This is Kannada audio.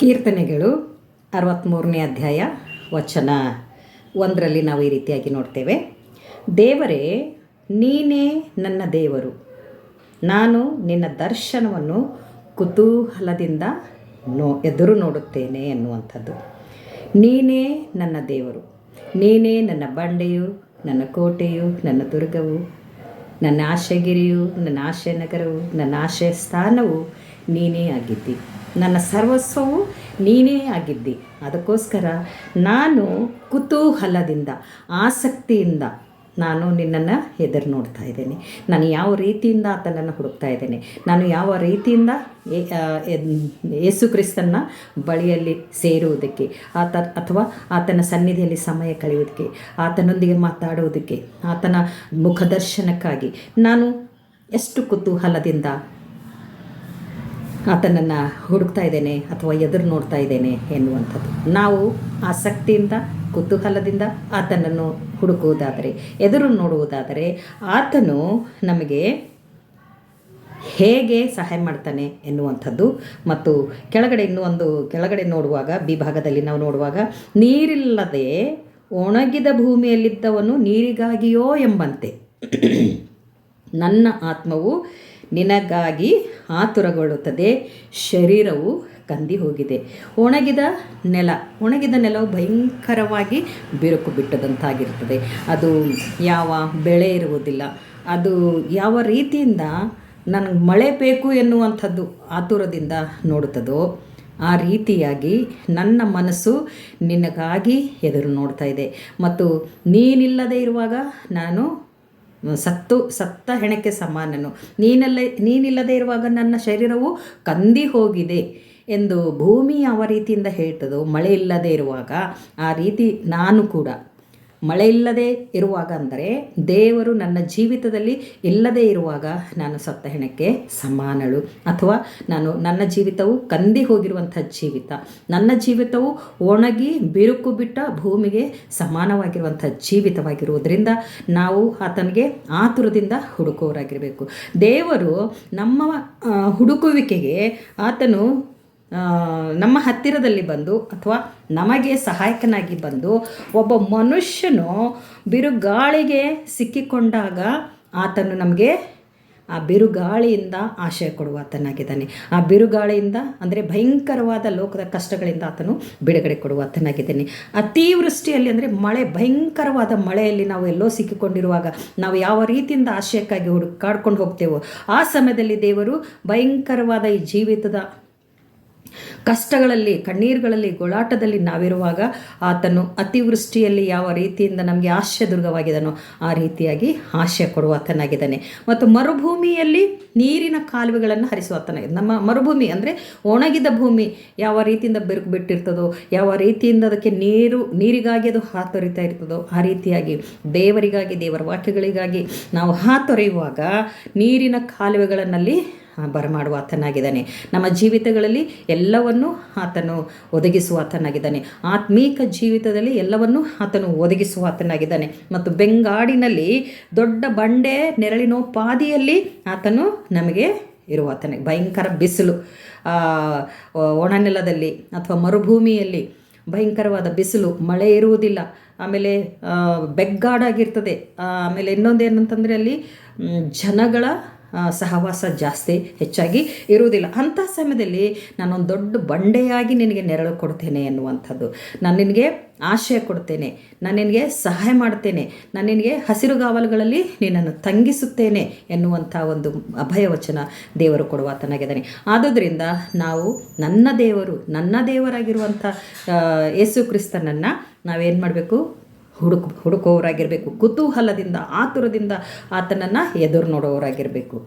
ಕೀರ್ತನೆಗಳು 63ನೇ ಅಧ್ಯಾಯ ವಚನ 1ರಲ್ಲಿ ನಾವು ಈ ರೀತಿಯಾಗಿ ನೋಡ್ತೇವೆ. ದೇವರೇ, ನೀನೇ ನನ್ನ ದೇವರು, ನಾನು ನಿನ್ನ ದರ್ಶನವನ್ನು ಕುತೂಹಲದಿಂದ ಎದುರು ನೋಡುತ್ತೇನೆ ಎನ್ನುವಂಥದ್ದು. ನೀನೇ ನನ್ನ ದೇವರು, ನೀನೇ ನನ್ನ ಬಂಡೆಯು, ನನ್ನ ಕೋಟೆಯು, ನನ್ನ ದುರ್ಗವು, ನನ್ನ ಆಶೆಗಿರಿಯು, ನನ್ನ ಆಶಯ ನಗರವು, ನನ್ನ ಆಶಯ ಸ್ಥಾನವು ನೀನೇ ಆಗಿದ್ದಿ. ನನ್ನ ಸರ್ವಸ್ವವು ನೀನೇ ಆಗಿದ್ದಿ. ಅದಕ್ಕೋಸ್ಕರ ನಾನು ಕುತೂಹಲದಿಂದ, ಆಸಕ್ತಿಯಿಂದ ನಾನು ನಿನ್ನನ್ನು ಎದುರು ನೋಡ್ತಾ ಇದ್ದೇನೆ. ನಾನು ಯಾವ ರೀತಿಯಿಂದ ಆತನನ್ನು ಹುಡುಕ್ತಾ ಇದ್ದೇನೆ, ನಾನು ಯಾವ ರೀತಿಯಿಂದ ಯೇಸು ಕ್ರಿಸ್ತನ ಬಳಿಯಲ್ಲಿ ಸೇರುವುದಕ್ಕೆ, ಅಥವಾ ಆತನ ಸನ್ನಿಧಿಯಲ್ಲಿ ಸಮಯ ಕಳೆಯುವುದಕ್ಕೆ, ಆತನೊಂದಿಗೆ ಮಾತಾಡುವುದಕ್ಕೆ, ಆತನ ಮುಖದರ್ಶನಕ್ಕಾಗಿ ನಾನು ಎಷ್ಟು ಕುತೂಹಲದಿಂದ ಆತನನ್ನು ಹುಡುಕ್ತಾ ಇದ್ದೇನೆ ಅಥವಾ ಎದುರು ನೋಡ್ತಾ ಇದ್ದೇನೆ ಎನ್ನುವಂಥದ್ದು. ನಾವು ಆಸಕ್ತಿಯಿಂದ, ಕುತೂಹಲದಿಂದ ಆತನನ್ನು ಹುಡುಕುವುದಾದರೆ, ಎದುರು ನೋಡುವುದಾದರೆ, ಆತನು ನಮಗೆ ಹೇಗೆ ಸಹಾಯ ಮಾಡ್ತಾನೆ ಎನ್ನುವಂಥದ್ದು. ಮತ್ತು ಕೆಳಗಡೆ ನೋಡುವಾಗ, ಬಿ ಭಾಗದಲ್ಲಿ ನಾವು ನೋಡುವಾಗ, ನೀರಿಲ್ಲದೆ ಒಣಗಿದ ಭೂಮಿಯಲ್ಲಿದ್ದವನು ನೀರಿಗಾಗಿಯೋ ಎಂಬಂತೆ ನನ್ನ ಆತ್ಮವು ನಿನಗಾಗಿ ಆತುರಗೊಳ್ಳುತ್ತದೆ, ಶರೀರವು ಕಂದಿ ಹೋಗಿದೆ. ಒಣಗಿದ ನೆಲವು ಭಯಂಕರವಾಗಿ ಬಿರುಕು ಬಿಟ್ಟದಂತಾಗಿರ್ತದೆ. ಅದು ಯಾವ ಬೆಳೆ ಇರುವುದಿಲ್ಲ. ಅದು ಯಾವ ರೀತಿಯಿಂದ ನನಗೆ ಮಳೆ ಬೇಕು ಎನ್ನುವಂಥದ್ದು ಆತುರದಿಂದ ನೋಡುತ್ತದೋ ಆ ರೀತಿಯಾಗಿ ನನ್ನ ಮನಸ್ಸು ನಿನಗಾಗಿ ಎದುರು ನೋಡ್ತಾ ಇದೆ. ಮತ್ತು ನೀನಿಲ್ಲದೆ ಇರುವಾಗ ನಾನು ಸತ್ತ ಹೆಣಕ್ಕೆ ಸಮಾನನು, ನೀನಿಲ್ಲದೆ ಇರುವಾಗ ನನ್ನ ಶರೀರವು ಕಂದಿ ಹೋಗಿದೆ ಎಂದು ಭೂಮಿ ಯಾವ ರೀತಿಯಿಂದ ಹೇಳ್ತದೋ, ಮಳೆ ಇಲ್ಲದೆ ಇರುವಾಗ ಆ ರೀತಿ ನಾನು ಕೂಡ, ಮಳೆ ಇಲ್ಲದೆ ಇರುವಾಗ ಅಂದರೆ ದೇವರು ನನ್ನ ಜೀವಿತದಲ್ಲಿ ಇಲ್ಲದೇ ಇರುವಾಗ ನಾನು ಸತ್ತ ಹೆಣಕ್ಕೆ ಸಮಾನಳು. ಅಥವಾ ನನ್ನ ಜೀವಿತವು ಕಂದಿ ಹೋಗಿರುವಂಥ ಜೀವಿತ, ನನ್ನ ಜೀವಿತವು ಒಣಗಿ ಬಿರುಕು ಬಿಟ್ಟ ಭೂಮಿಗೆ ಸಮಾನವಾಗಿರುವಂಥ ಜೀವಿತವಾಗಿರುವುದರಿಂದ ನಾವು ಆತನಿಗೆ ಆತುರದಿಂದ ಹುಡುಕುವವರಾಗಿರಬೇಕು. ದೇವರು ನಮ್ಮ ಹುಡುಕುವಿಕೆಗೆ ಆತನು ನಮ್ಮ ಹತ್ತಿರದಲ್ಲಿ ಬಂದು, ಅಥವಾ ನಮಗೆ ಸಹಾಯಕನಾಗಿ ಬಂದು, ಒಬ್ಬ ಮನುಷ್ಯನು ಬಿರುಗಾಳಿಗೆ ಸಿಕ್ಕಿಕೊಂಡಾಗ ಆತನು ನಮಗೆ ಆ ಬಿರುಗಾಳಿಯಿಂದ ಆಶಯ ಕೊಡುವಾತನಾಗಿದ್ದಾನೆ. ಆ ಬಿರುಗಾಳಿಯಿಂದ ಅಂದರೆ ಭಯಂಕರವಾದ ಲೋಕದ ಕಷ್ಟಗಳಿಂದ ಆತನು ಬಿಡುಗಡೆ ಕೊಡುವಾತನಾಗಿದ್ದಾನೆ. ಅತಿವೃಷ್ಟಿಯಲ್ಲಿ ಅಂದರೆ ಭಯಂಕರವಾದ ಮಳೆಯಲ್ಲಿ ನಾವು ಎಲ್ಲೋ ಸಿಕ್ಕಿಕೊಂಡಿರುವಾಗ ನಾವು ಯಾವ ರೀತಿಯಿಂದ ಆಶಯಕ್ಕಾಗಿ ಹುಡುಕಾಡ್ಕೊಂಡು ಹೋಗ್ತೇವೋ ಆ ಸಮಯದಲ್ಲಿ ದೇವರು ಭಯಂಕರವಾದ ಈ ಜೀವಿತದ ಕಷ್ಟಗಳಲ್ಲಿ, ಕಣ್ಣೀರುಗಳಲ್ಲಿ, ಗೋಳಾಟದಲ್ಲಿ ನಾವಿರುವಾಗ ಆತನು ಅತಿವೃಷ್ಟಿಯಲ್ಲಿ ಯಾವ ರೀತಿಯಿಂದ ನಮಗೆ ಆಶಯ ದುರ್ಗವಾಗಿದ್ದಾನೋ ಆ ರೀತಿಯಾಗಿ ಆಶಯ ಕೊಡುವಾತನಾಗಿದ್ದಾನೆ. ಮತ್ತು ಮರುಭೂಮಿಯಲ್ಲಿ ನೀರಿನ ಕಾಲುವೆಗಳನ್ನು ಹರಿಸುವಾತನಾಗಿದೆ. ನಮ್ಮ ಮರುಭೂಮಿ ಅಂದರೆ ಒಣಗಿದ ಭೂಮಿ ಯಾವ ರೀತಿಯಿಂದ ಬೆರುಕು ಬಿಟ್ಟಿರ್ತದೋ, ಯಾವ ರೀತಿಯಿಂದ ಅದಕ್ಕೆ ನೀರಿಗಾಗಿ ಅದು ಹಾತೊರಿತಾ ಇರ್ತದೋ ಆ ರೀತಿಯಾಗಿ ದೇವರಿಗಾಗಿ, ದೇವರ ವಾಕ್ಯಗಳಿಗಾಗಿ ನಾವು ಹಾತೊರೆಯುವಾಗ ನೀರಿನ ಕಾಲುವೆಗಳನ್ನಲ್ಲಿ ಬರಮಾಡುವ ಆತನಾಗಿದ್ದಾನೆ. ನಮ್ಮ ಜೀವಿತಗಳಲ್ಲಿ ಎಲ್ಲವನ್ನು ಆತನು ಒದಗಿಸುವ ಆತನಾಗಿದ್ದಾನೆ. ಆತ್ಮೀಕ ಜೀವಿತದಲ್ಲಿ ಎಲ್ಲವನ್ನು ಆತನು ಒದಗಿಸುವ ಆತನಾಗಿದ್ದಾನೆ. ಮತ್ತು ಬೆಂಗಾಡಿನಲ್ಲಿ ದೊಡ್ಡ ಬಂಡೆ ನೆರಳಿನೋಪಾದಿಯಲ್ಲಿ ಆತನು ನಮಗೆ ಇರುವ ಆತನೇ. ಭಯಂಕರ ಬಿಸಿಲು, ಒಣ ನೆಲದಲ್ಲಿ ಅಥವಾ ಮರುಭೂಮಿಯಲ್ಲಿ ಭಯಂಕರವಾದ ಬಿಸಿಲು, ಮಳೆ ಇರುವುದಿಲ್ಲ, ಆಮೇಲೆ ಬೆಗ್ಗಾಡಾಗಿರ್ತದೆ. ಆಮೇಲೆ ಇನ್ನೊಂದೇನಂತಂದರೆ ಅಲ್ಲಿ ಜನಗಳ ಸಹವಾಸ ಜಾಸ್ತಿ ಹೆಚ್ಚಾಗಿ ಇರುವುದಿಲ್ಲ. ಅಂಥ ಸಮಯದಲ್ಲಿ ನಾನೊಂದು ದೊಡ್ಡ ಬಂಡೆಯಾಗಿ ನಿನಗೆ ನೆರಳು ಕೊಡ್ತೇನೆ ಎನ್ನುವಂಥದ್ದು. ನಾನು ನಿನಗೆ ಆಶಯ ಕೊಡ್ತೇನೆ, ನಾನು ನಿನಗೆ ಸಹಾಯ ಮಾಡ್ತೇನೆ, ನಾನು ನಿನಗೆ ಹಸಿರುಗಾವಲುಗಳಲ್ಲಿ ನಿನ್ನನ್ನು ತಂಗಿಸುತ್ತೇನೆ ಎನ್ನುವಂಥ ಒಂದು ಅಭಯವಚನ ದೇವರು ಕೊಡುವಾತನಾಗಿದ್ದಾನೆ. ಆದುದರಿಂದ ನಾವು ನನ್ನ ದೇವರಾಗಿರುವಂಥ ಯೇಸು ಕ್ರಿಸ್ತನನ್ನು ನಾವೇನು ಮಾಡಬೇಕು? ಹುಡುಕೋರಾಗಿರಬೇಕು. ಕುತೂಹಲದಿಂದ, ಆತುರದಿಂದ ಆತನನ್ನು ಎದುರು ನೋಡೋರಾಗಿರಬೇಕು.